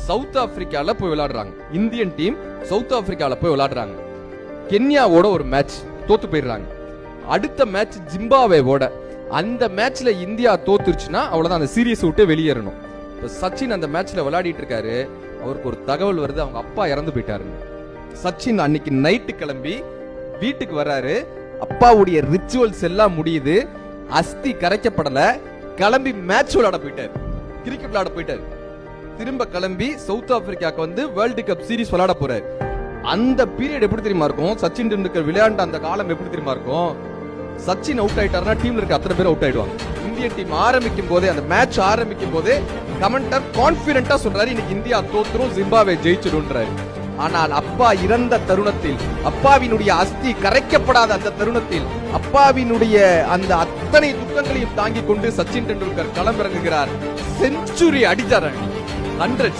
South ஆப்பிரிக்கால போய் விளையாடுறாங்க. இந்தியன் டீம் சவுத் ஆப்பிரிக்கால போய் விளையாடுறாங்க. கென்யாவோட ஒரு மேட்ச் தோத்து போயிடுறாங்க. அடுத்த மேட்ச் ஜிம்பாவேவோட. அந்த மேட்ச்ல இந்தியா தோத்துருச்சுன்னா அவ்வளவுதான், அந்த சீரியஸ் விட்டு வெளியேறணும். சச்சின் அந்த மேட்ச்ல விளையாடிட்டு இருக்காரு. அவருக்கு ஒரு தகவல் வருது, அவங்க அப்பா இறந்து போயிட்டாருங்க. சச்சின் அன்னைக்கு நைட்டு கிளம்பி வீட்டுக்கு வர்றாரு. அப்பாவுடைய ரிச்சுவல்ஸ் எல்லாம் முடியுது. அஸ்தி கரைக்கப்படல. கிளம்பி மேட்ச் விளையாட போயிட்டாரு, கிரிக்கெட் விளையாட போயிட்டாரு. திரும்ப கிளம்பி சவுத் ஆப்பிரிக்காக்கு வந்து வேர்ல்டு கப் சீரிஸ் விளையாட போறாரு. அந்த பீரியட் எப்படி தெரியுமா இருக்கும்? சச்சின் டெண்டுல்கர் விளையாண்ட அந்த காலம் எப்படி தெரியுமா இருக்கும்? சச்சின் அவுட் ஆயிட்டாருன்னா டீம்ல இருக்க அத்தனை பேர் அவுட் ஆயிடுவாங்க. இந்தியன் டீம் ஆரம்பிக்கும் போதே, அந்த மேட்ச் ஆரம்பிக்கும் போதே கமெண்டர் கான்பிடென்ட்டா சொல்றாரு, இன்னைக்கு இந்தியா தோத்துரும், ஜிம்பாப்வே ஜெயிச்சிடும்ன்றாரு. ஆனால் அப்பா இறந்த தருணத்தில், அப்பாவினுடைய அஸ்தி கரைக்கப்படாத அந்த தருணத்தில், அப்பாவினுடைய அந்த அத்தனை துக்கங்களையும் தாங்கிக் கொண்டு சச்சின் டெண்டுல்கர் களமிறங்குகிறார். செஞ்சுரி அடிச்சார். 100